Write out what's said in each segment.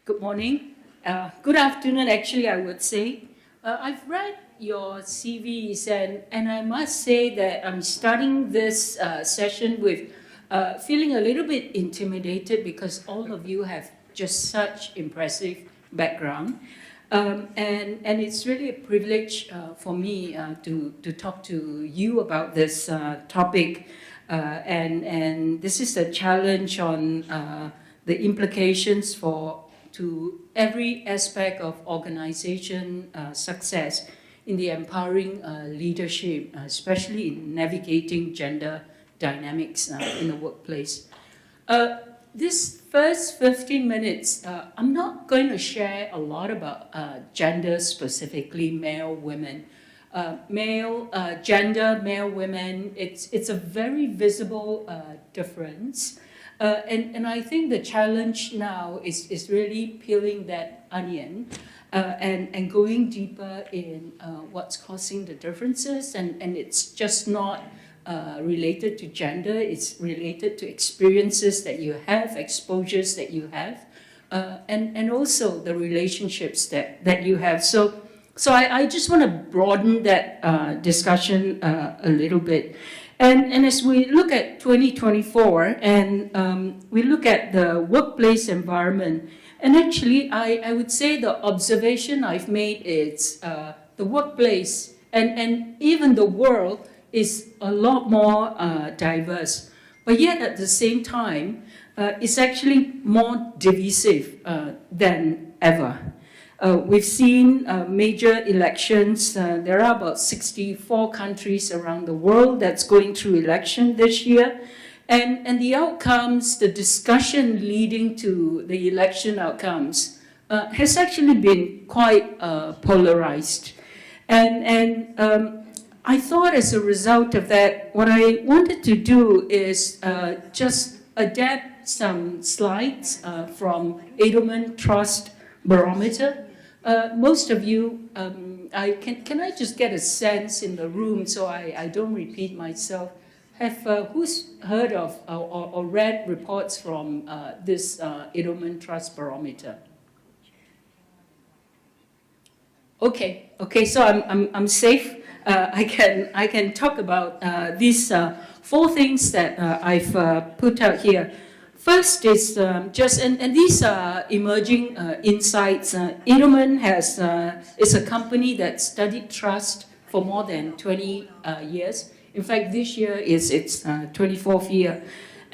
Good morning. Good afternoon, actually, I would say. I've read your CVs, and I must say that I'm starting this session with feeling a little bit intimidated because all of you have just such impressive background. And it's really a privilege for me to talk to you about this topic. And this is a challenge on the implications to every aspect of organization success in the empowering leadership, especially in navigating gender dynamics in the workplace. This first 15 minutes, I'm not going to share a lot about gender specifically, male, women. Gender, male, women, it's a very visible difference. And I think the challenge now is really peeling that onion and going deeper in what's causing the differences. And it's just not related to gender, it's related to experiences that you have, exposures that you have, and also the relationships that you have. So I just want to broaden that discussion a little bit. And as we look at 2024 and we look at the workplace environment, and actually I would say the observation I've made is the workplace and even the world is a lot more diverse. But yet at the same time, it's actually more divisive than ever. We've seen major elections. There are about 64 countries around the world that's going through election this year. And the outcomes, the discussion leading to the election outcomes has actually been quite polarized. And I thought as a result of that, what I wanted to do is just adapt some slides from Edelman Trust Barometer. Most of you, can I just get a sense in the room so I don't repeat myself? Who's heard of or read reports from this Edelman Trust Barometer? Okay, so I'm safe. I can talk about these four things that I've put out here. First is and these are emerging insights. Edelman is a company that studied trust for more than 20 years. In fact, this year is its 24th year.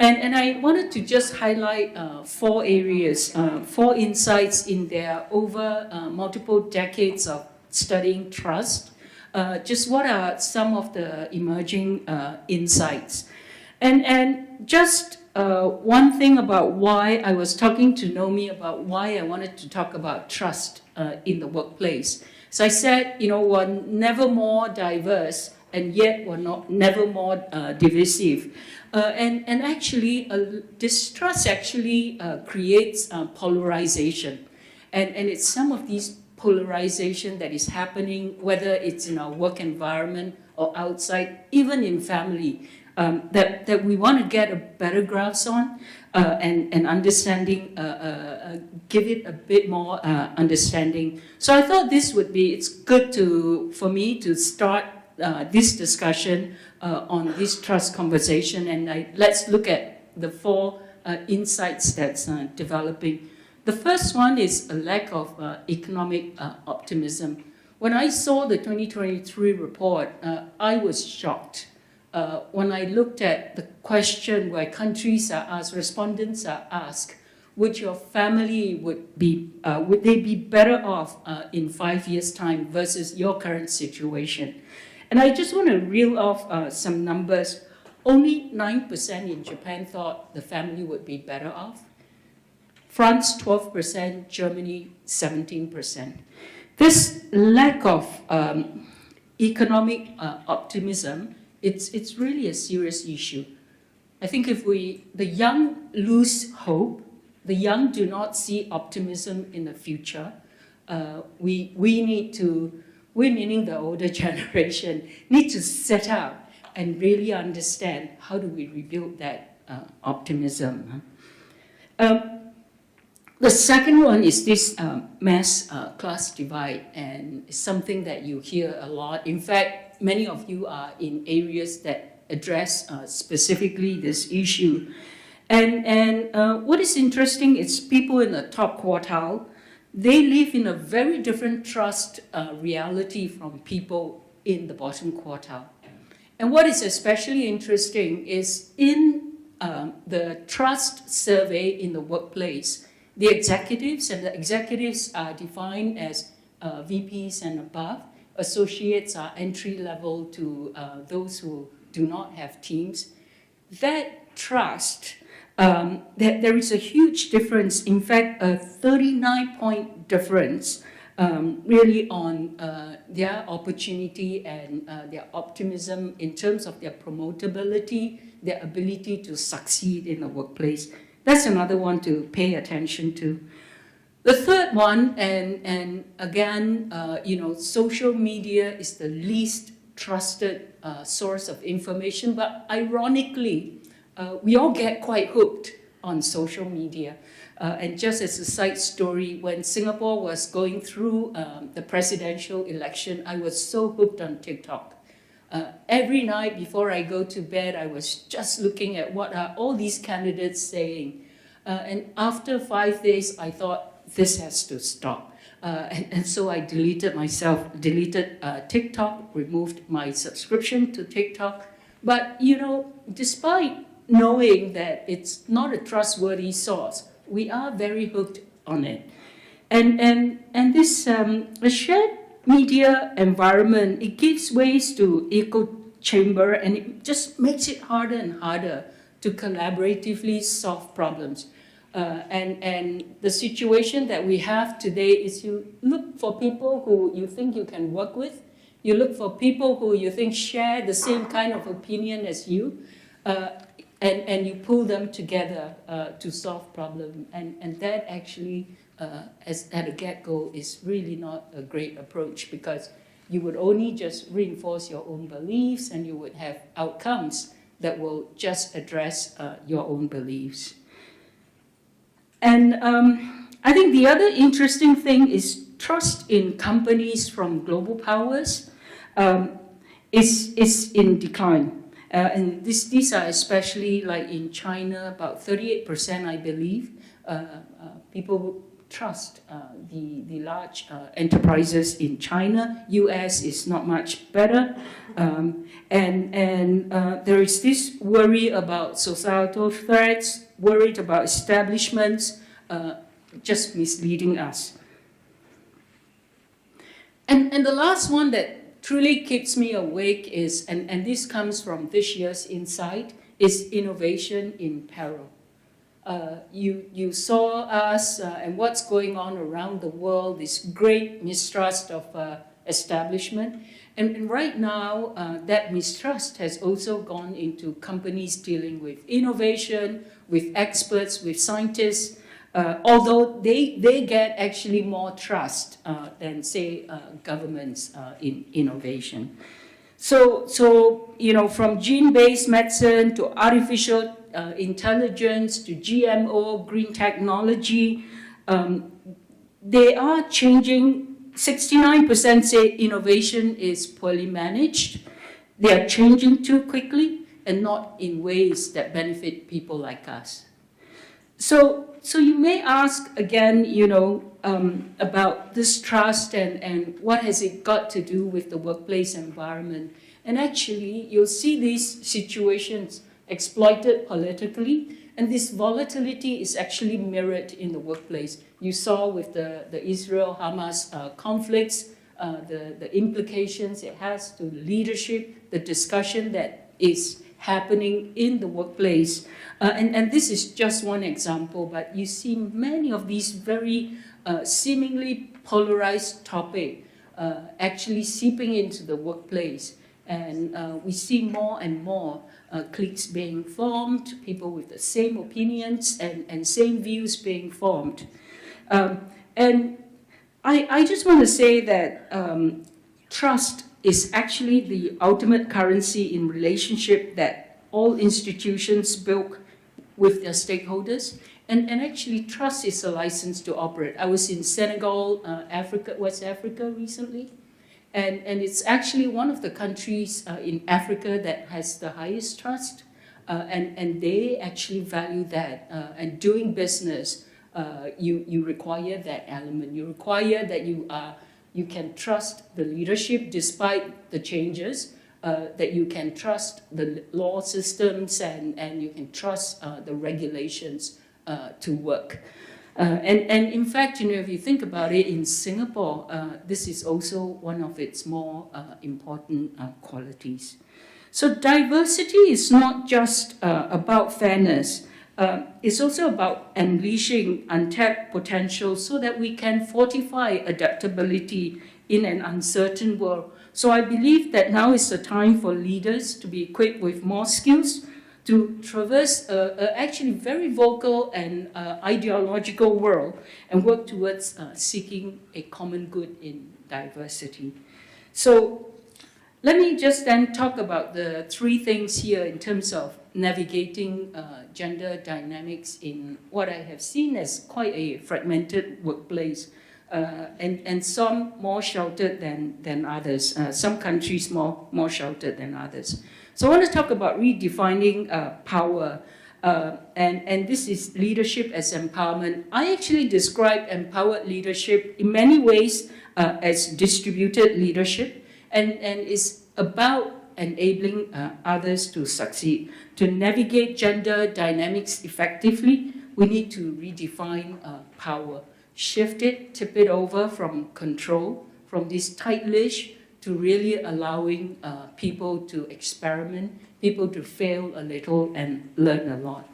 And I wanted to just highlight four areas, four insights in their over multiple decades of studying trust. Just what are some of the emerging insights? And just one thing about why I was talking to Nomi about why I wanted to talk about trust in the workplace. So I said, we're never more diverse, and yet we're never more divisive. And actually, distrust actually creates polarization. And it's some of these polarization that is happening, whether it's in our work environment or outside, even in family, that we want to get a better grasp on and understanding, give it a bit more understanding. So I thought it's good for me to start this discussion on this trust conversation, and let's look at the four insights that's developing. The first one is a lack of economic optimism. When I saw the 2023 report, I was shocked. When I looked at the question where countries are asked, respondents are asked, would your family would they be better off in 5 years' time versus your current situation? And I just want to reel off some numbers. Only 9% in Japan thought the family would be better off. France, 12%, Germany, 17%. This lack of economic optimism, it's really a serious issue. I think if the young lose hope, the young do not see optimism in the future, we meaning the older generation, need to set out and really understand how do we rebuild that optimism. The second one is this mass class divide, and it's something that you hear a lot. In fact, many of you are in areas that address specifically this issue. And what is interesting is people in the top quartile, they live in a very different trust reality from people in the bottom quartile. And what is especially interesting is in the trust survey in the workplace, the executives are defined as VPs and above. Associates are entry level to those who do not have teams. That trust, there is a huge difference. In fact, a 39-point difference really on their opportunity and their optimism in terms of their promotability, their ability to succeed in the workplace. That's another one to pay attention to. The third one, and again, social media is the least trusted source of information, but ironically, we all get quite hooked on social media. And just as a side story, when Singapore was going through the presidential election, I was so hooked on TikTok. Every night before I go to bed, I was just looking at what are all these candidates saying. And after 5 days, I thought this has to stop. And so I deleted TikTok, removed my subscription to TikTok. But, despite knowing that it's not a trustworthy source, we are very hooked on it. And this a shared media environment, it gives ways to echo chamber, and it just makes it harder and harder to collaboratively solve problems. And the situation that we have today is you look for people who you think you can work with, you look for people who you think share the same kind of opinion as you, and you pull them together to solve problems. And that actually, at a get-go, is really not a great approach, because you would only just reinforce your own beliefs, and you would have outcomes that will just address your own beliefs. And I think the other interesting thing is trust in companies from global powers is in decline. And these are especially like in China, about 38%, I believe, people trust the large enterprises in China. US is not much better. And there is this worry about societal threats, worried about establishments, just misleading us. And the last one that truly keeps me awake is, and this comes from this year's Insight, is innovation in peril. You saw us and what's going on around the world, this great mistrust of establishment. And right now, that mistrust has also gone into companies dealing with innovation, with experts, with scientists, although they get actually more trust than, say, governments in innovation. So from gene-based medicine to artificial intelligence to GMO, green technology, they are changing. 69% say innovation is poorly managed. They are changing too quickly and not in ways that benefit people like us. So you may ask again, about this trust and what has it got to do with the workplace environment? And actually, you'll see these situations exploited politically, and this volatility is actually mirrored in the workplace. You saw with the Israel-Hamas conflicts, the implications it has to leadership, the discussion that is happening in the workplace. And this is just one example, but you see many of these very seemingly polarized topics actually seeping into the workplace. And we see more and more cliques being formed, people with the same opinions and same views being formed. And I just want to say that trust is actually the ultimate currency in relationship that all institutions build with their stakeholders. And actually, trust is a license to operate. I was in Senegal, West Africa recently, and it's actually one of the countries in Africa that has the highest trust, and they actually value that. And doing business, you require that element. You require that you can trust the leadership despite the changes, that you can trust the law systems, and you can trust the regulations to work. And in fact, if you think about it, in Singapore, this is also one of its more important qualities. So diversity is not just about fairness. It's also about unleashing untapped potential so that we can fortify adaptability in an uncertain world. So I believe that now is the time for leaders to be equipped with more skills to traverse actually very vocal and ideological world and work towards seeking a common good in diversity. So let me just then talk about the three things here in terms of navigating gender dynamics in what I have seen as quite a fragmented workplace, and some more sheltered than others, some countries more sheltered than others. So I want to talk about redefining power, and this is leadership as empowerment. I actually describe empowered leadership in many ways as distributed leadership, and it's about enabling others to succeed. To navigate gender dynamics effectively, we need to redefine power, shift it, tip it over from control, from this tight leash, to really allowing people to experiment, people to fail a little and learn a lot.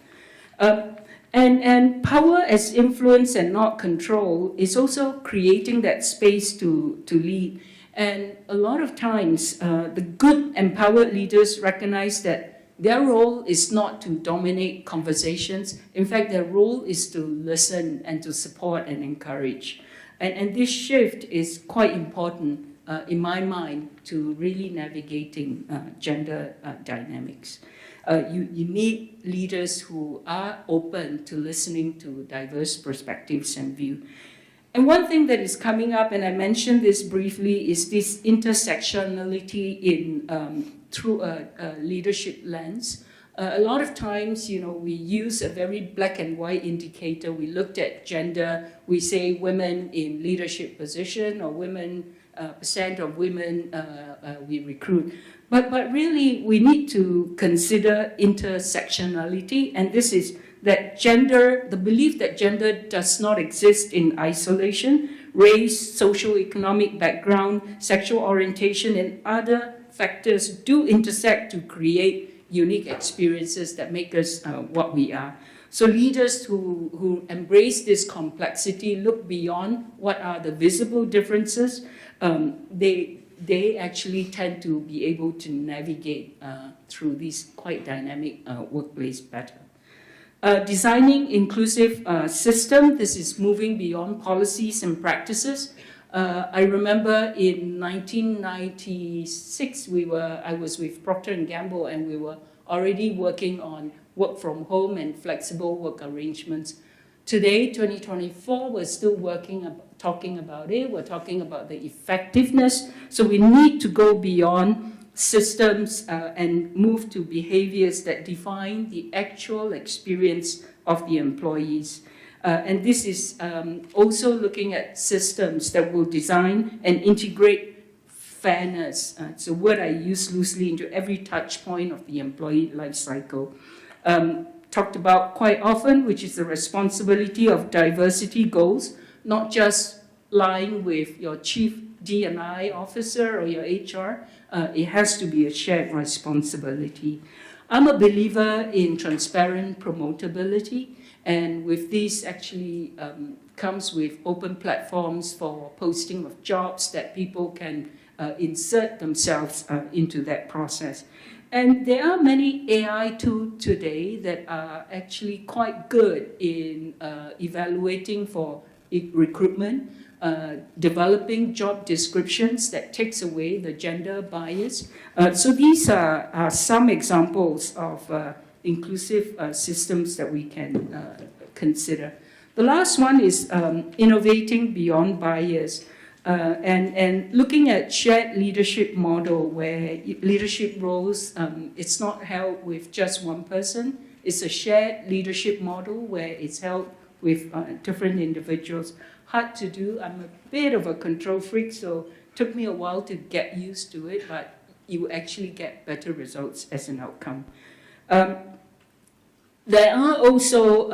And power as influence and not control is also creating that space to lead. And a lot of times, the good empowered leaders recognize that their role is not to dominate conversations. In fact, their role is to listen and to support and encourage. And this shift is quite important in my mind to really navigating gender dynamics. You need leaders who are open to listening to diverse perspectives and views. And one thing that is coming up, and I mentioned this briefly, is this intersectionality in through a leadership lens. A lot of times, we use a very black and white indicator. We looked at gender. We say women in leadership position or women percent of women we recruit. But really, we need to consider intersectionality, and this is that gender, the belief that gender does not exist in isolation, race, socioeconomic background, sexual orientation, and other factors do intersect to create unique experiences that make us what we are. So leaders who embrace this complexity, look beyond what are the visible differences, they actually tend to be able to navigate through this quite dynamic workplace better. Designing inclusive system, this is moving beyond policies and practices. I remember in 1996, I was with Procter & Gamble, and we were already working on work from home and flexible work arrangements. Today, 2024, we're still talking about it. We're talking about the effectiveness. So we need to go beyond systems and move to behaviors that define the actual experience of the employees. And this is also looking at systems that will design and integrate fairness. It's a word I use loosely into every touch point of the employee life cycle. Talked about quite often, which is the responsibility of diversity goals, not just lying with your chief D&I officer or your HR. It has to be a shared responsibility. I'm a believer in transparent promotability, and with this actually comes with open platforms for posting of jobs that people can insert themselves into that process. And there are many AI tools today that are actually quite good in evaluating for recruitment, developing job descriptions that takes away the gender bias. So these are some examples of inclusive systems that we can consider. The last one is innovating beyond bias. And looking at shared leadership model where leadership roles, it's not held with just one person. It's a shared leadership model where it's held with different individuals. Hard to do. I'm a bit of a control freak, so it took me a while to get used to it, but you actually get better results as an outcome. There are also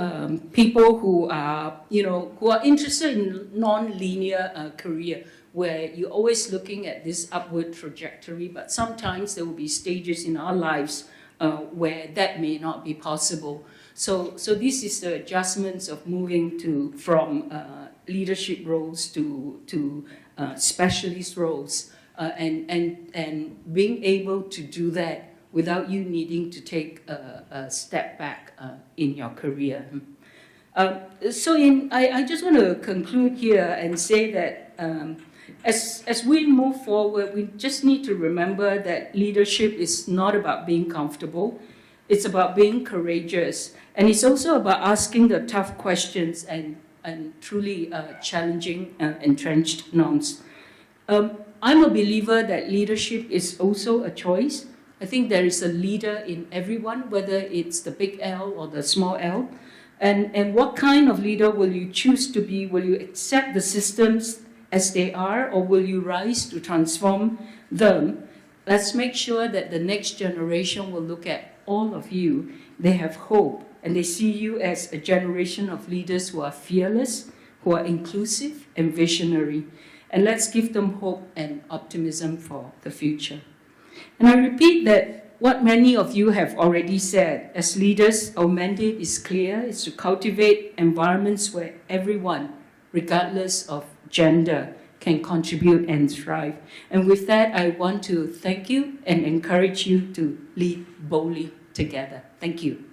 people who are, who are interested in non-linear career, where you're always looking at this upward trajectory, but sometimes there will be stages in our lives where that may not be possible. So this is the adjustments of moving from leadership roles to specialist roles, and being able to do that without you needing to take a step back in your career. I just want to conclude here and say that as we move forward, we just need to remember that leadership is not about being comfortable. It's about being courageous. And it's also about asking the tough questions and truly challenging entrenched norms. I'm a believer that leadership is also a choice. I think there is a leader in everyone, whether it's the big L or the small L. And what kind of leader will you choose to be? Will you accept the systems as they are, or will you rise to transform them? Let's make sure that the next generation will look at all of you. They have hope, and they see you as a generation of leaders who are fearless, who are inclusive and visionary. And let's give them hope and optimism for the future. And I repeat that what many of you have already said, as leaders, our mandate is clear. It's to cultivate environments where everyone, regardless of gender, can contribute and thrive. And with that, I want to thank you and encourage you to lead boldly together. Thank you.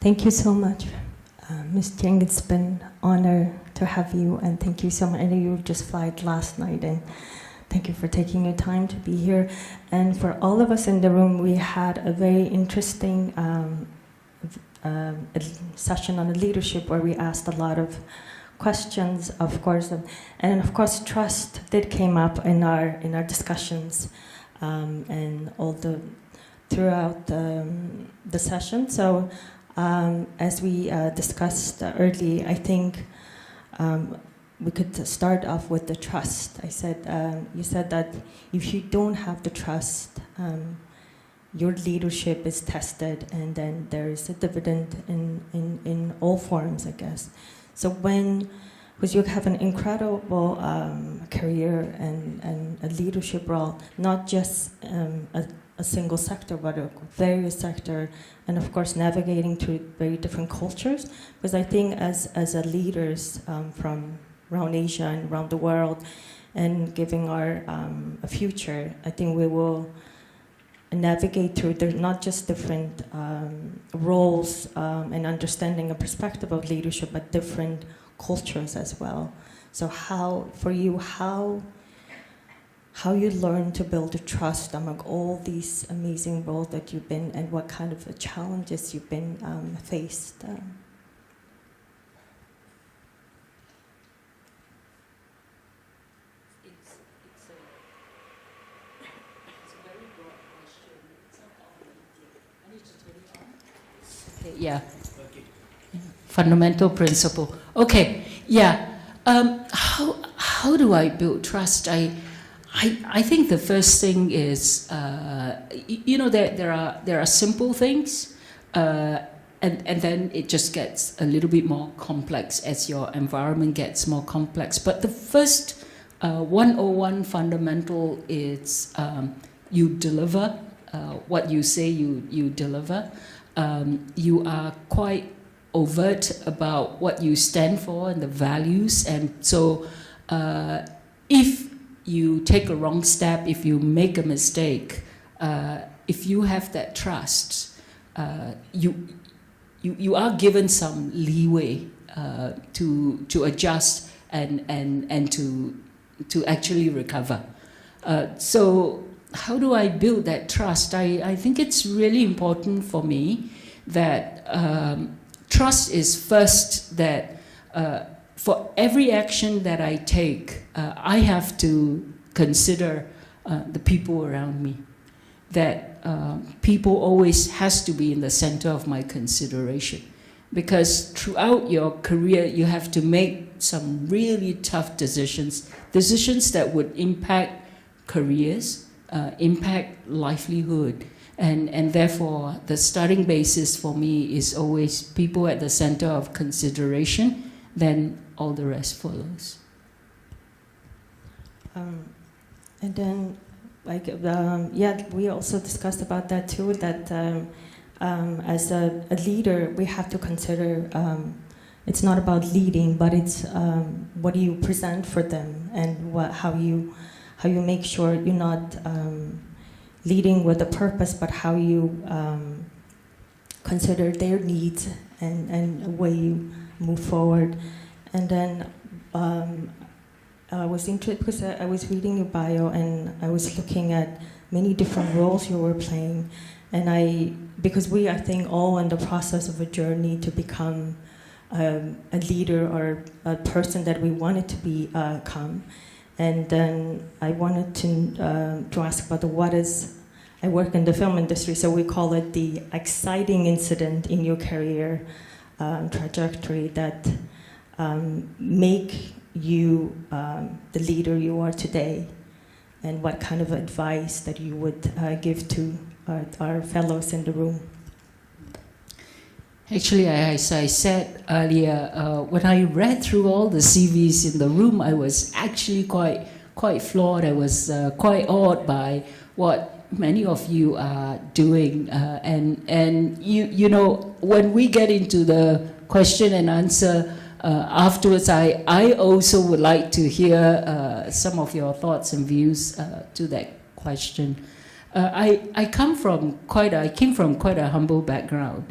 Thank you so much, Ms. Jiang. It's been an honor to have you, and thank you so much. I know you just flight last night, and thank you for taking your time to be here. And for all of us in the room, we had a very interesting session on leadership where we asked a lot of questions, of course, and of course, trust did came up in our discussions and throughout the session. So. As we discussed early, I think we could start off with the trust. You said that if you don't have the trust, your leadership is tested, and then there is a dividend in all forms, I guess. So because you have an incredible career and a leadership role, not just a single sector, but a various sector, and of course navigating through very different cultures. Because I think as a leaders from around Asia and around the world, and giving our a future, I think we will navigate through. There's not just different roles and understanding a perspective of leadership, but different cultures as well. So how you learn to build a trust among all these amazing roles that you've been, and what kind of challenges you've been faced. It's a very broad question. It's not all I need to turn it on. Okay, yeah. Fundamental principle. Okay, yeah. How do I build trust? I think the first thing is, there are simple things, and then it just gets a little bit more complex as your environment gets more complex. But the first 101 fundamental is you deliver what you say you deliver. You are quite overt about what you stand for and the values, and so if you take a wrong step, if you make a mistake, if you have that trust, you are given some leeway to adjust and to actually recover. So how do I build that trust? I think it's really important for me that trust is first that for every action that I take, I have to consider the people around me. That people always has to be in the center of my consideration. Because throughout your career, you have to make some really tough decisions that would impact careers, impact livelihood. And therefore, the starting basis for me is always people at the center of consideration, then all the rest follows. And then, we also discussed about that too, that as a leader, we have to consider it's not about leading, but it's what do you present for them, and how you make sure you're not leading with a purpose, but how you consider their needs and the way you move forward. And then I was interested because I was reading your bio and I was looking at many different roles you were playing, and because we, I think, all in the process of a journey to become a leader or a person that we wanted to become. And then I wanted to ask about I work in the film industry, so we call it the exciting incident in your career trajectory that make you the leader you are today, and what kind of advice that you would give to our fellows in the room. Actually, as I said earlier, when I read through all the CVs in the room, I was actually quite floored. I was quite awed by what many of you are doing, and you know, when we get into the question and answer afterwards, I also would like to hear some of your thoughts and views to that question. I came from quite a humble background.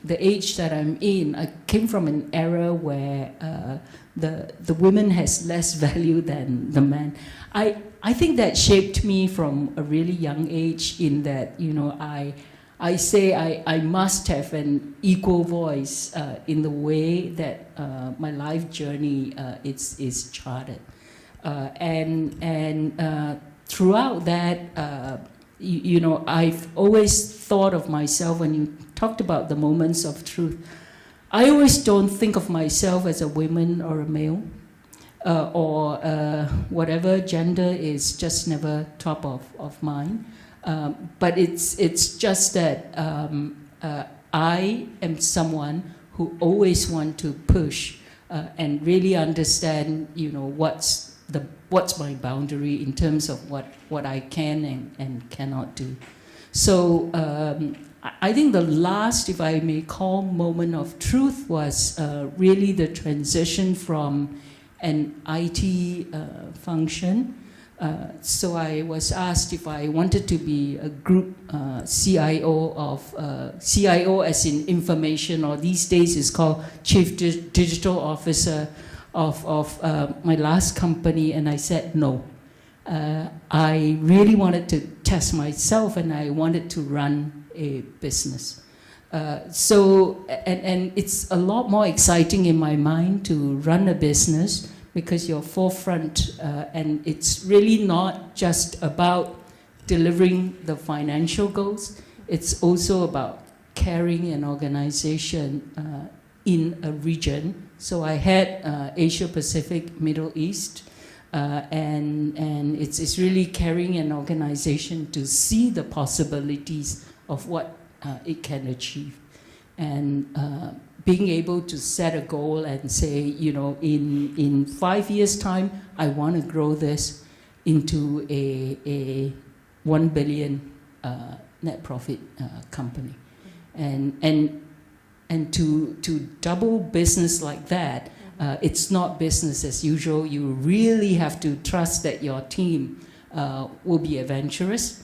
The age that I'm in, I came from an era where the women has less value than the man. I think that shaped me from a really young age, in that, you know, I say I must have an equal voice in the way that my life journey is charted, throughout that. You know, I've always thought of myself, when you talked about the moments of truth, I always don't think of myself as a woman or a male, or whatever gender is just never top of mind. But it's just that I am someone who always want to push and really understand, you know, what's my boundary in terms of what I can and cannot do. So I think the last, if I may call, moment of truth was really the transition from an IT function. So I was asked if I wanted to be a group CIO as in information, or these days is called Chief Digital Officer of my last company, and I said no. I really wanted to test myself, and I wanted to run a business. So it's a lot more exciting in my mind to run a business, because you're forefront, and it's really not just about delivering the financial goals. It's also about carrying an organization in a region. So I had Asia Pacific, Middle East, and it's really carrying an organization to see the possibilities of what it can achieve, and being able to set a goal and say, you know, in 5 years' time, I want to grow this into a 1 billion net profit company, and to double business like that, it's not business as usual. You really have to trust that your team will be adventurous,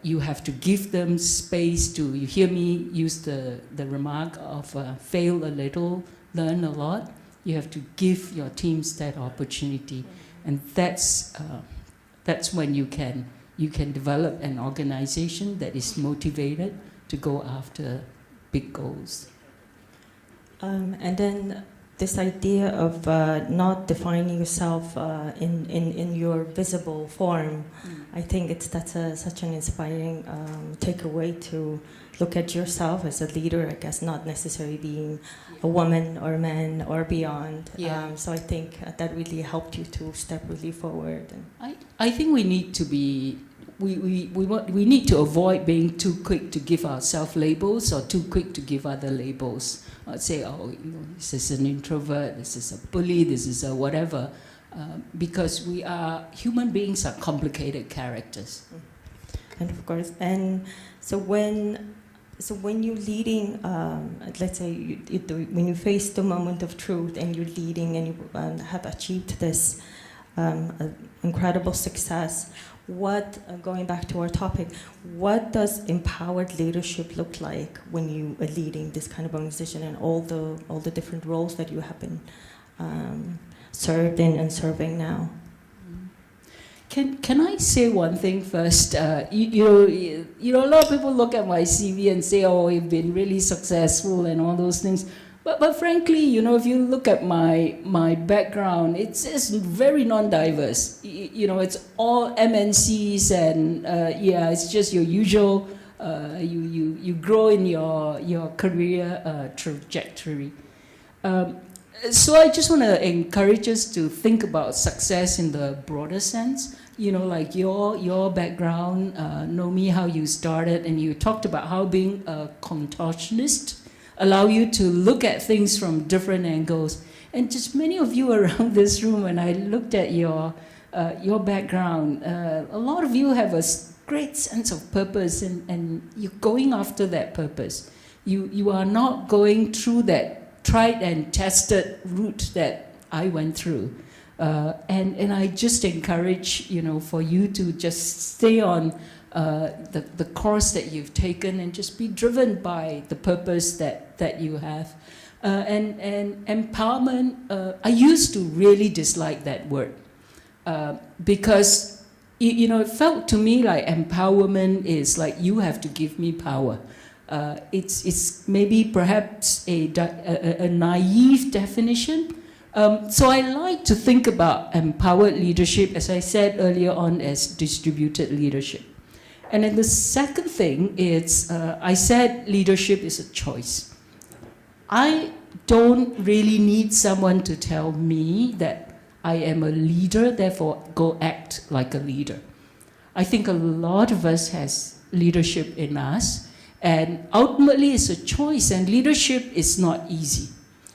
You have to give them space to, you hear me use the remark of fail a little, learn a lot. You have to give your teams that opportunity. And that's when you can develop an organization that is motivated to go after big goals. And then this idea of not defining yourself in your visible form, I think that's such an inspiring takeaway to look at yourself as a leader, I guess, not necessarily being a woman or a man or beyond. Yeah. So I think that really helped you to step really forward. I think we need to be, we need to avoid being too quick to give ourselves labels or too quick to give other labels. I'd say, oh, this is an introvert, this is a bully, this is a whatever, because human beings are complicated characters. And of course, and so when you're leading, let's say when you face the moment of truth and you're leading and you have achieved this incredible success, going back to our topic, what does empowered leadership look like when you are leading this kind of organization and all the different roles that you have been served in and serving now? Can I say one thing first? You know, a lot of people look at my CV and say, "Oh, you've been really successful" and all those things. But frankly, you know, if you look at my background, it's very non-diverse. You know, it's all MNCs and it's just your usual. You grow in your career trajectory. So I just want to encourage us to think about success in the broader sense. You know, like your background, Nomi, how you started, and you talked about how being a contortionist allow you to look at things from different angles. And just many of you around this room, when I looked at your background, a lot of you have a great sense of purpose, and you're going after that purpose. You are not going through that tried and tested route that I went through. And I just encourage, you know, for you to just stay on the course that you've taken and just be driven by the purpose that you have. And empowerment, I used to really dislike that word because, you know, it felt to me like empowerment is like you have to give me power. It's maybe perhaps a naive definition. So I like to think about empowered leadership, as I said earlier on, as distributed leadership. And then the second thing is, I said leadership is a choice. I don't really need someone to tell me that I am a leader, therefore go act like a leader. I think a lot of us has leadership in us, and ultimately it's a choice, and leadership is not easy.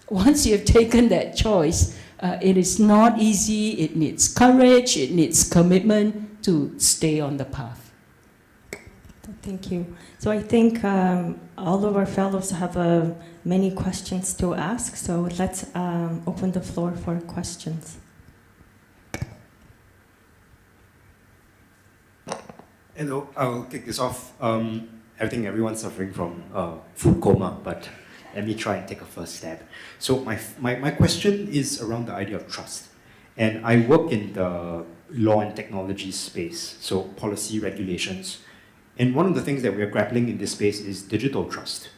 Once you have taken that choice, it is not easy, it needs courage, it needs commitment to stay on the path. Thank you. So I think all of our fellows have many questions to ask, so let's open the floor for questions. Hello, I'll kick this off. I think everyone's suffering from food coma, but let me try and take a first stab. So my question is around the idea of trust. And I work in the law and technology space, so policy regulations. And one of the things that we're grappling in this space is digital trust,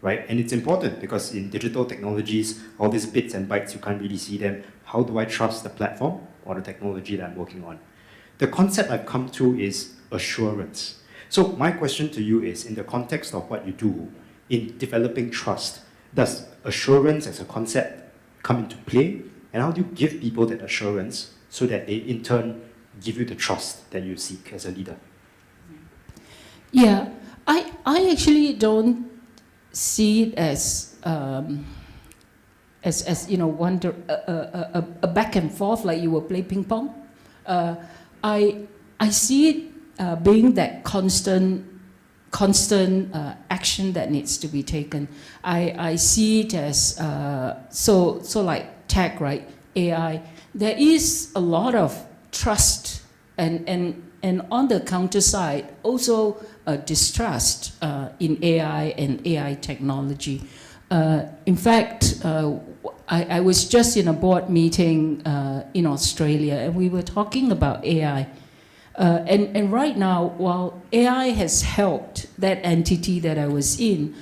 right? And it's important because in digital technologies, all these bits and bytes, you can't really see them. How do I trust the platform or the technology that I'm working on? The concept I've come to is assurance. So my question to you is, in the context of what you do in developing trust, does assurance as a concept come into play? And how do you give people that assurance so that they in turn give you the trust that you seek as a leader? Yeah, I actually don't see it as you know, a back and forth like you will play ping pong. I see it being that constant action that needs to be taken. I see it as so like tech, right? AI. There is a lot of trust And on the counter side, also distrust in AI and AI technology. In fact, I was just in a board meeting in Australia, and we were talking about AI. And right now, while AI has helped that entity that I was in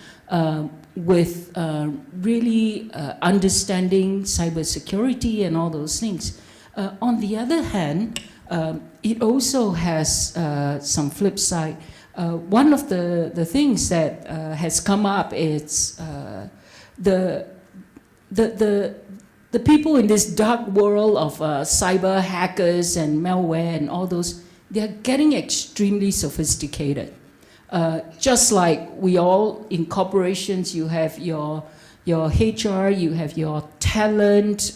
with really understanding cybersecurity and all those things, on the other hand, it also has some flip side. One of the things that has come up is the people in this dark world of cyber hackers and malware and all those, they're getting extremely sophisticated. Just like we all in corporations, you have your HR, you have your talent,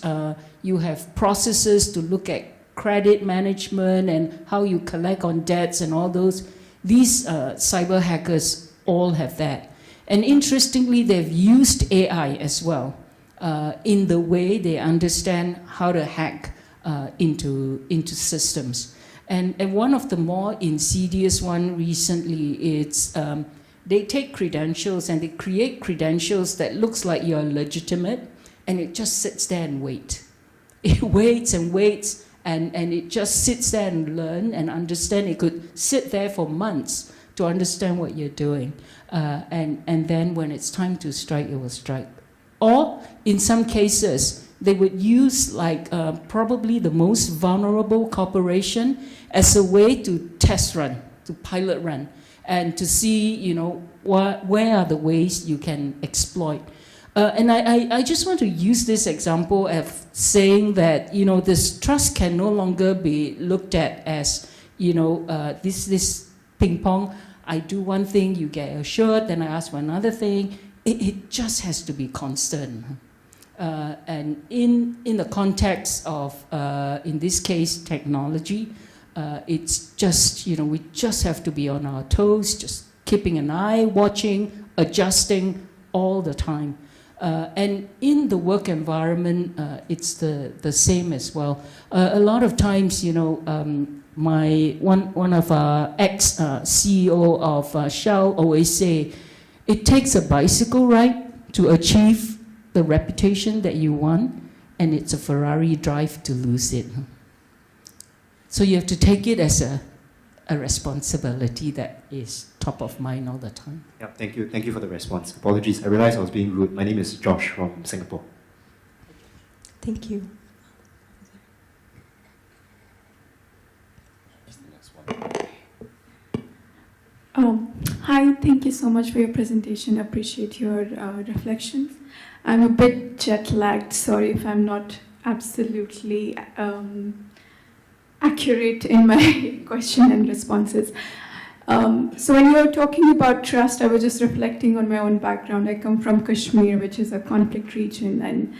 you have processes to look at credit management and how you collect on debts and all those. These cyber hackers all have that. And interestingly, they've used AI as well in the way they understand how to hack into systems. And one of the more insidious one recently is they take credentials and they create credentials that looks like you're legitimate, and it just sits there and waits. It waits and waits, and it just sits there and learn and understand. It could sit there for months to understand what you're doing. And then when it's time to strike, it will strike. Or in some cases, they would use like probably the most vulnerable corporation as a way to test run, to pilot run, and to see, you know, where are the ways you can exploit. And I just want to use this example of saying that, you know, this trust can no longer be looked at as, you know, this ping pong. I do one thing, you get assured, then I ask for another thing. It just has to be constant. And in the context of, in this case, technology, it's just, you know, we just have to be on our toes, just keeping an eye, watching, adjusting all the time. And in the work environment, it's the same as well. A lot of times, you know, one of our ex-CEO of Shell always say, it takes a bicycle ride to achieve the reputation that you want, and it's a Ferrari drive to lose it. So you have to take it as a responsibility that is top of mind all the time. Yeah, thank you. Thank you for the response. Apologies, I realized I was being rude. My name is Josh from Singapore. Thank you. Hi, thank you so much for your presentation. Appreciate your reflections. I'm a bit jet-lagged. Sorry if I'm not absolutely accurate in my question and responses. So when you were talking about trust, I was just reflecting on my own background. I come from Kashmir, which is a conflict region, and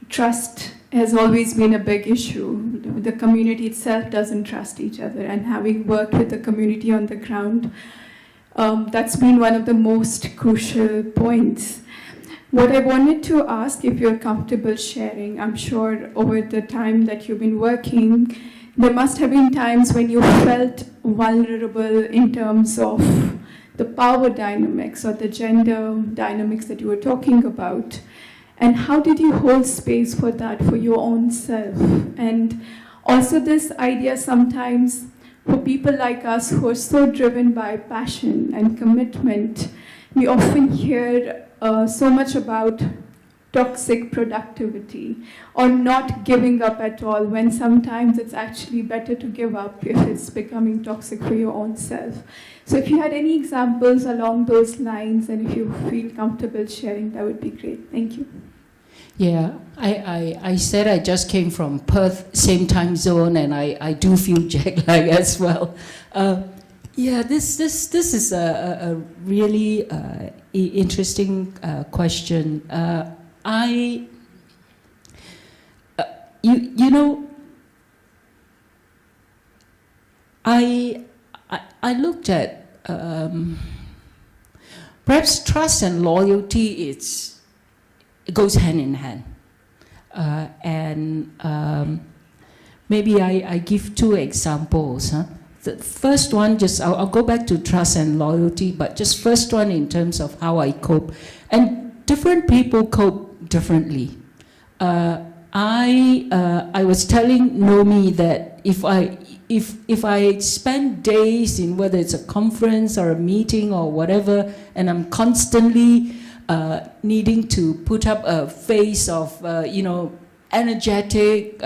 trust has always been a big issue. The community itself doesn't trust each other, and having worked with the community on the ground, that's been one of the most crucial points. What I wanted to ask, if you're comfortable sharing, I'm sure over the time that you've been working, there must have been times when you felt vulnerable in terms of the power dynamics or the gender dynamics that you were talking about. And how did you hold space for that for your own self? And also this idea sometimes for people like us who are so driven by passion and commitment, we often hear so much about toxic productivity or not giving up at all, when sometimes it's actually better to give up if it's becoming toxic for your own self. So if you had any examples along those lines, and if you feel comfortable sharing, that would be great. Thank you. Yeah, I said I just came from Perth, same time zone, and I do feel jet lag as well. Yeah, this is a really interesting question. You know, I looked at perhaps trust and loyalty. It goes hand in hand, and maybe I give two examples. The first one, I'll go back to trust and loyalty, but just first one in terms of how I cope. And different people cope differently. I was telling Nomi that if I spend days in whether it's a conference or a meeting or whatever, and I'm constantly needing to put up a face of energetic,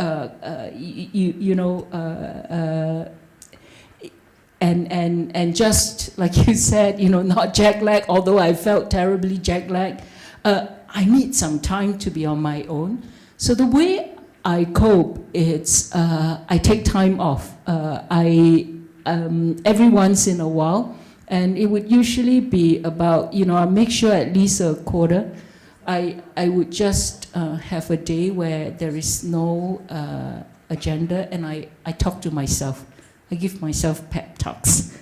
and just like you said, not jet lag, although I felt terribly jet lag, I need some time to be on my own. So the way I cope is I take time off. Every once in a while, and it would usually be about, I make sure at least a quarter. I would just have a day where there is no agenda, and I talk to myself. I give myself pep talks,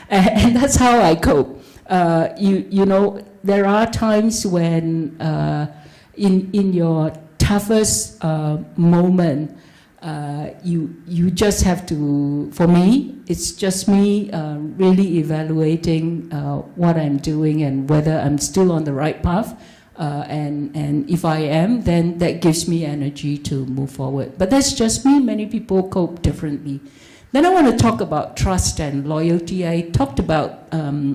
and that's how I cope. There are times when in your toughest moment, you just have to. For me, it's just me really evaluating what I'm doing and whether I'm still on the right path. And if I am, then that gives me energy to move forward. But that's just me. Many people cope differently. Then I want to talk about trust and loyalty. I talked about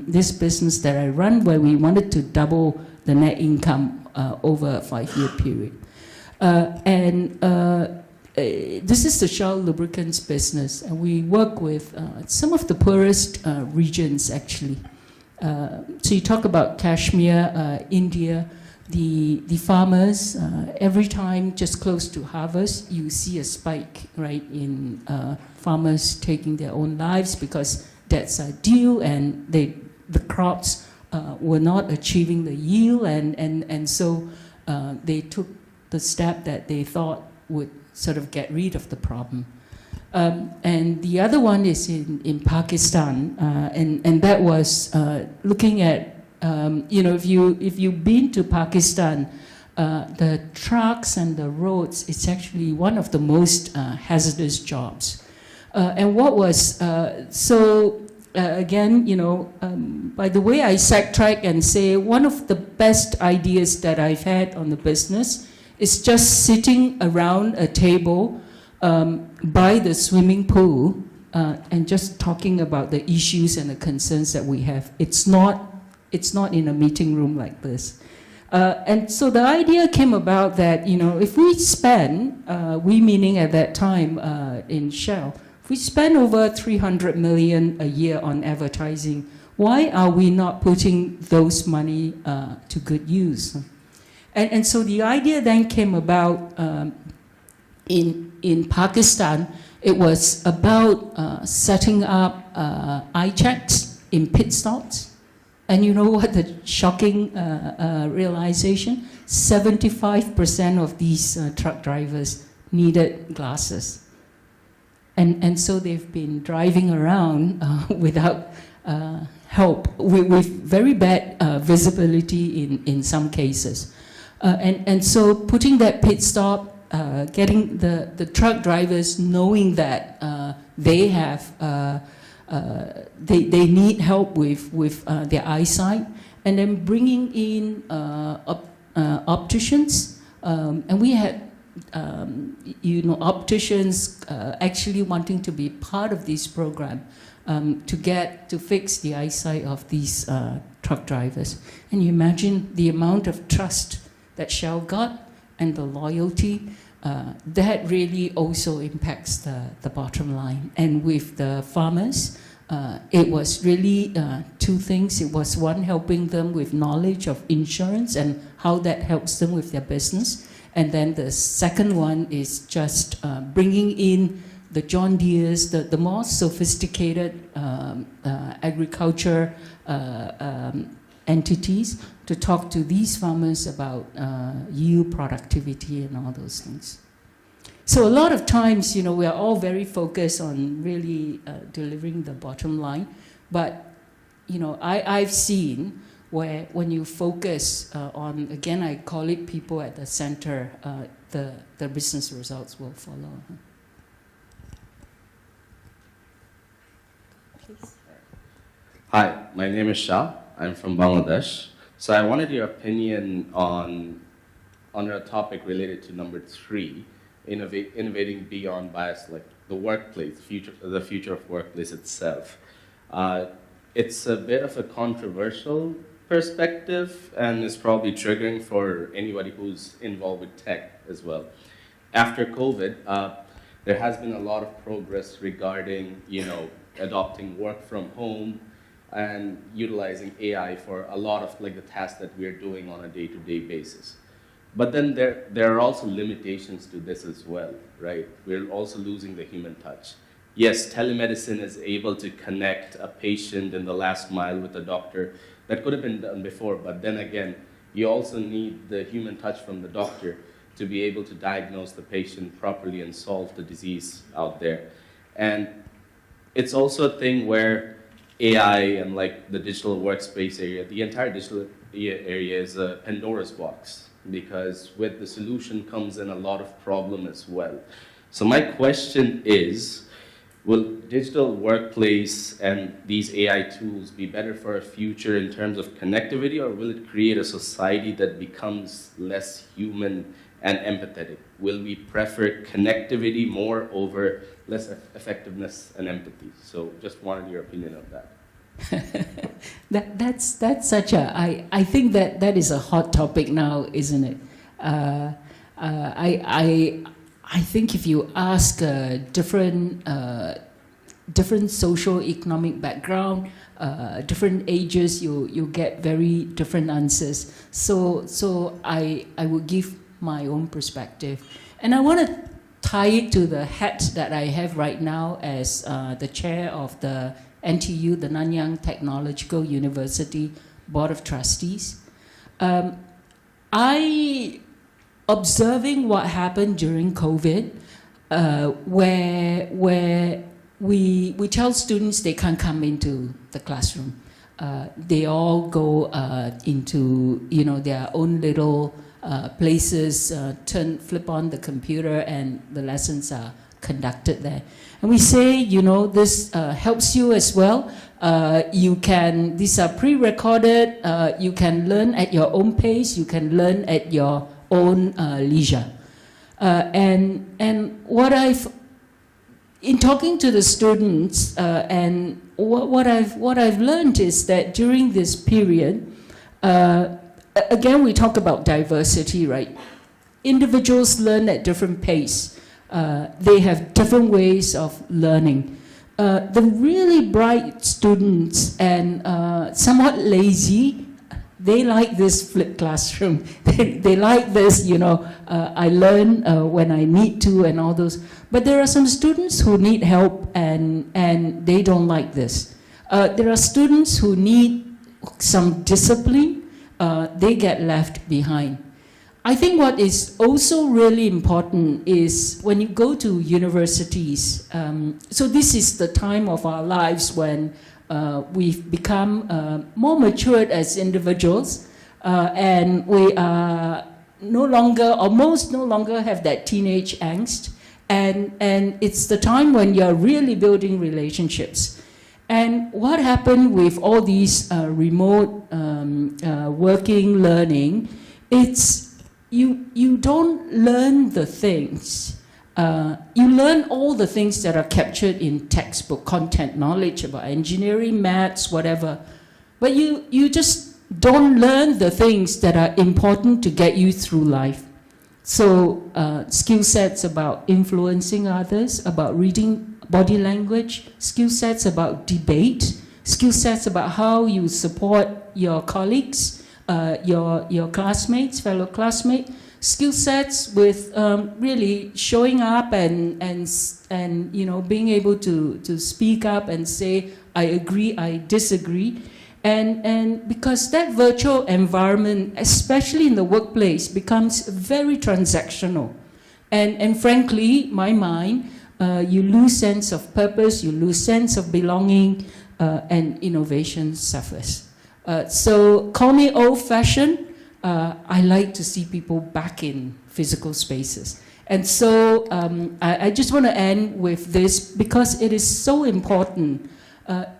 this business that I run where we wanted to double the net income over a 5-year period. This is the Shell Lubricants business, and we work with some of the poorest regions, actually. So you talk about Kashmir, India, the farmers, every time just close to harvest, you see a spike, right, in farmers taking their own lives because that's due, and the crops were not achieving the yield, and so they took the step that they thought would sort of get rid of the problem. And the other one is in Pakistan, and that was looking at, if you've been to Pakistan, the trucks and the roads, it's actually one of the most hazardous jobs. And what was, again, by the way, I sidetrack and say one of the best ideas that I've had on the business is just sitting around a table by the swimming pool and just talking about the issues and the concerns that we have. It's not in a meeting room like this. And so the idea came about that, if we spend, we meaning at that time in Shell, if we spend over 300 million a year on advertising, why are we not putting those money to good use? And so the idea then came about in Pakistan. It was about setting up eye checks in pit stops. And you know what the shocking realization? 75% of these truck drivers needed glasses. And so they've been driving around without help, with very bad visibility in some cases. And so putting that pit stop, getting the truck drivers knowing that they have they need help with their eyesight, and then bringing in opticians, and we had opticians actually wanting to be part of this program to fix the eyesight of these truck drivers. And you imagine the amount of trust that Shell got and the loyalty. That really also impacts the bottom line. And with the farmers, it was really two things. It was one, helping them with knowledge of insurance and how that helps them with their business. And then the second one is just bringing in the John Deere's, the more sophisticated agriculture entities to talk to these farmers about yield, productivity, and all those things. So a lot of times, we are all very focused on really delivering the bottom line, but I've seen where when you focus on, again, I call it people at the center, the business results will follow. please. Hi, my name is Shah. I'm from Bangladesh. So I wanted your opinion on a topic related to number 3, innovating beyond bias, like the workplace, the future of workplace itself. It's a bit of a controversial perspective and is probably triggering for anybody who's involved with tech as well. After COVID, there has been a lot of progress regarding, adopting work from home and utilizing AI for a lot of like the tasks that we're doing on a day-to-day basis. But then there are also limitations to this as well, right? We're also losing the human touch. Yes, telemedicine is able to connect a patient in the last mile with a doctor. That could have been done before, but then again, you also need the human touch from the doctor to be able to diagnose the patient properly and solve the disease out there. And it's also a thing where AI and like the digital workspace area, the entire digital area is a Pandora's box, because with the solution comes in a lot of problem as well. So my question is, will digital workplace and these AI tools be better for a future in terms of connectivity, or will it create a society that becomes less human and empathetic? Will we prefer connectivity more over less effectiveness and empathy? So just wanted your opinion on that. That's such a, I think that is a hot topic now, isn't it? I think if you ask different socio-economic background, different ages, you get very different answers. So I would give my own perspective, and I want to tie it to the hat that I have right now as the chair of the NTU, the Nanyang Technological University Board of Trustees. Observing what happened during COVID, where we tell students they can't come into the classroom. They all go into their own little places, flip on the computer, and the lessons are conducted there. And we say, this helps you as well. These are pre-recorded. You can learn at your own pace. You can learn at your own leisure. And what in talking to the students, and what I've learned is that during this period, again we talk about diversity, right? Individuals learn at different pace. They have different ways of learning. The really bright students and somewhat lazy, they like this flipped classroom. They like this, I learn when I need to and all those. But there are some students who need help and they don't like this. There are students who need some discipline. They get left behind. I think what is also really important is when you go to universities, so this is the time of our lives when we've become more matured as individuals, and we are no longer have that teenage angst, and it's the time when you're really building relationships. And what happened with all these remote working, learning, it's you don't learn the things. You learn all the things that are captured in textbook content, knowledge about engineering, maths, whatever. But you just don't learn the things that are important to get you through life. So skill sets about influencing others, about reading body language, skill sets about debate, skill sets about how you support your colleagues, your classmates, fellow classmates, skill sets with really showing up and being able to speak up and say, I agree, I disagree. And because that virtual environment, especially in the workplace, becomes very transactional. And frankly, my mind, you lose sense of purpose, you lose sense of belonging, and innovation suffers. So call me old-fashioned, I like to see people back in physical spaces. And so I just want to end with this because it is so important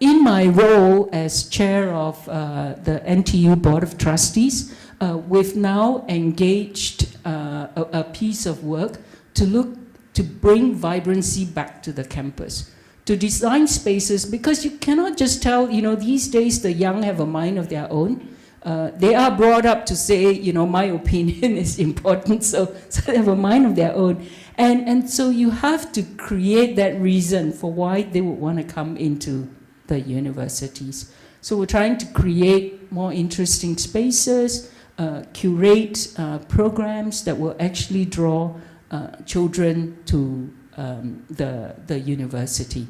In my role as chair of the NTU Board of Trustees, we've now engaged a piece of work to bring vibrancy back to the campus, to design spaces, because you cannot just tell, these days the young have a mind of their own. They are brought up to say, my opinion is important, so they have a mind of their own. And so you have to create that reason for why they would want to come into the universities. So we're trying to create more interesting spaces, curate programs that will actually draw children to the university.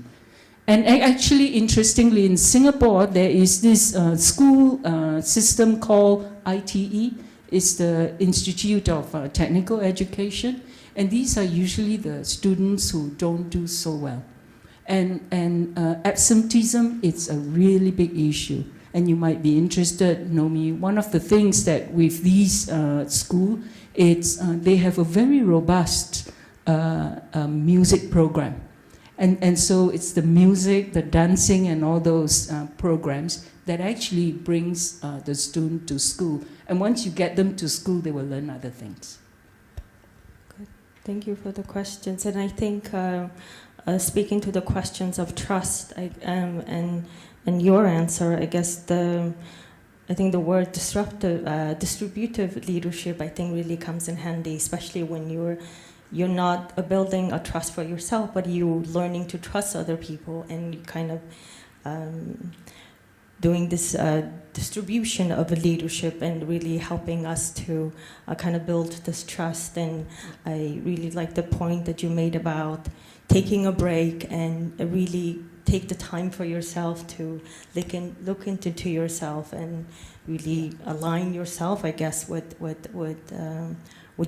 And actually, interestingly, in Singapore, there is this school system called ITE. It's the Institute of Technical Education. And these are usually the students who don't do so well. And absenteeism, it's a really big issue. And you might be interested, Nomi, one of the things that with these schools, they have a very robust music program. And so it's the music, the dancing, and all those programs that actually brings the student to school. And once you get them to school, they will learn other things. Good. Thank you for the questions. And I think speaking to the questions of trust and your answer, I guess I think the word distributive leadership, I think, really comes in handy, especially when you're not building a trust for yourself, but you're learning to trust other people, and you kind of doing this distribution of leadership and really helping us to kind of build this trust. And I really like the point that you made about taking a break and really take the time for yourself to look into yourself and really align yourself, I guess, with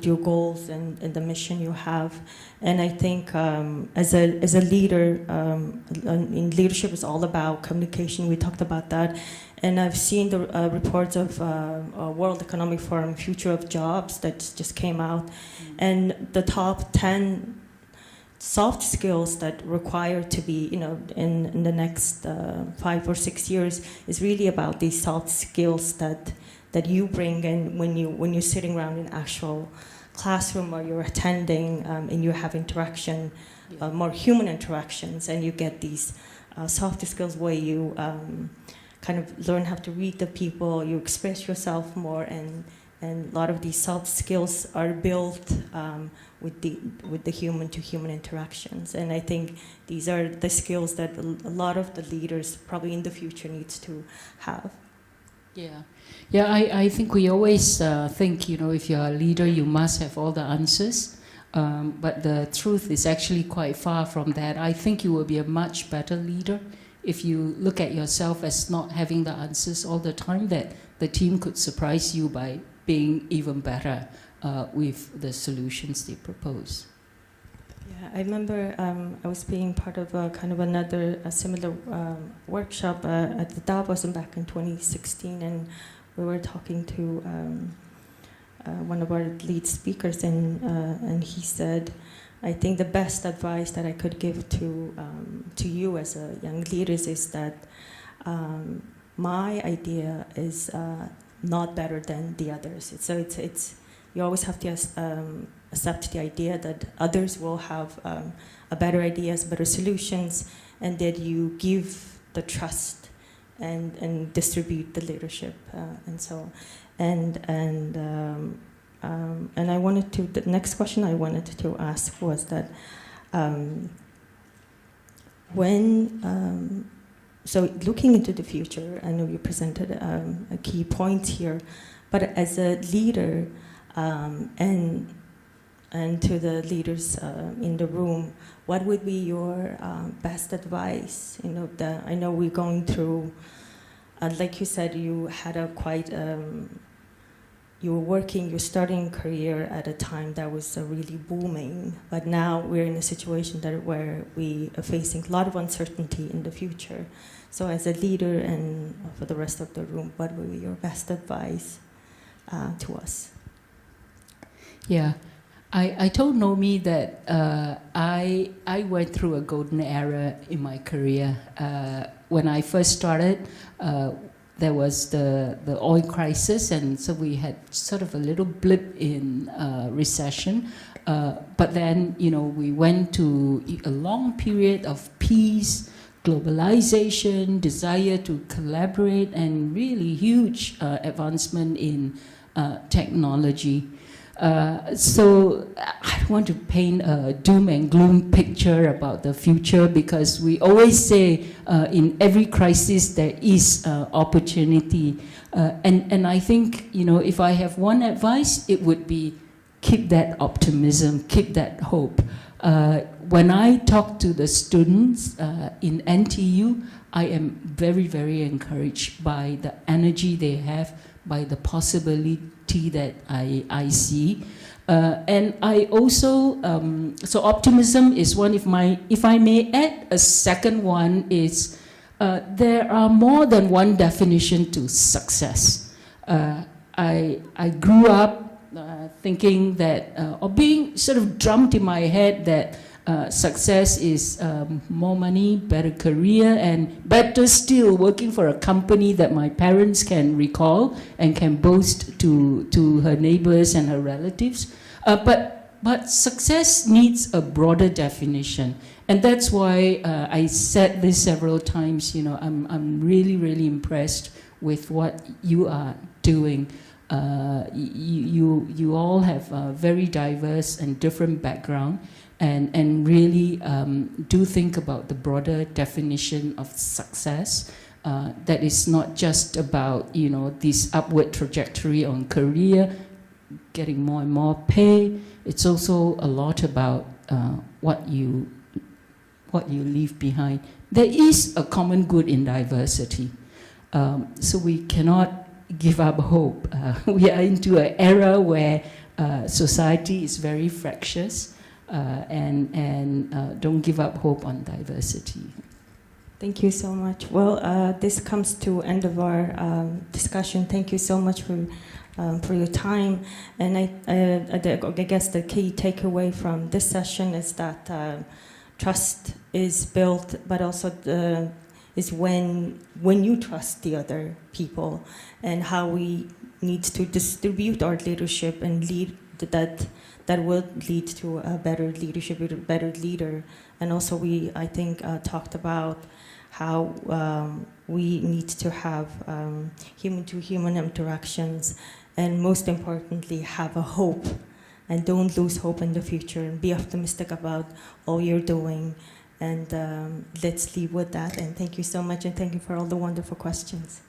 your goals and the mission you have. And I think as a leader, in leadership is all about communication. We talked about that. And I've seen the reports of World Economic Forum, Future of Jobs, that just came out. And the top 10 soft skills that require to be, in the next 5 or 6 years is really about these soft skills that you bring in when you're sitting around in actual classroom or you're attending and you have interaction, more human interactions, and you get these soft skills where you kind of learn how to read the people, you express yourself more, and a lot of these soft skills are built with the human-to-human interactions. And I think these are the skills that a lot of the leaders probably in the future needs to have. Yeah, I think we always think, if you're a leader, you must have all the answers. But the truth is actually quite far from that. I think you will be a much better leader if you look at yourself as not having the answers all the time, that the team could surprise you by being even better with the solutions they propose. Yeah, I remember I was being part of a similar workshop at the Davos back in 2016, and we were talking to one of our lead speakers, and he said, I think the best advice that I could give to you as a young leader is that my idea is not better than the others. So it's you always have to accept the idea that others will have better ideas, better solutions, and that you give the trust and distribute the leadership and so on. And I wanted to, the next question I wanted to ask was that so looking into the future, I know you presented a key point here, but as a leader and to the leaders in the room, what would be your best advice? I know we're going through, like you said, you had a quite, you were working, you're starting a career at a time that was really booming, but now we're in a situation where we are facing a lot of uncertainty in the future. So as a leader and for the rest of the room, what would be your best advice to us? Yeah, I told Nomi that I went through a golden era in my career when I first started, there was the oil crisis, and so we had sort of a little blip in recession. But then, we went to a long period of peace, globalization, desire to collaborate, and really huge advancement in technology. So I don't want to paint a doom and gloom picture about the future, because we always say in every crisis there is opportunity. And I think, if I have one advice, it would be keep that optimism, keep that hope. When I talk to the students in NTU, I am very, very encouraged by the energy they have, by the possibility that I see. And I also, so optimism is one. If I may add a second one, is there are more than one definition to success. I grew up thinking that, or being sort of drummed in my head that success is more money, better career, and better still working for a company that my parents can recall and can boast to her neighbors and her relatives. But success needs a broader definition, and that's why I said this several times. I'm really, really impressed with what you are doing. You all have a very diverse and different background, and really do think about the broader definition of success. That is not just about this upward trajectory on career, getting more and more pay. It's also a lot about what you leave behind. There is a common good in diversity, so we cannot give up hope. We are into an era where society is very fractious, and don't give up hope on diversity. Thank you so much. Well, this comes to end of our discussion. Thank you so much for your time. And I guess the key takeaway from this session is that trust is built, but also is when you trust the other people, and how we need to distribute our leadership and lead that will lead to a better leadership, a better leader. And also I think talked about how we need to have human-to-human interactions, and most importantly, have a hope, and don't lose hope in the future, and be optimistic about all you're doing. And let's leave with that. And thank you so much, and thank you for all the wonderful questions.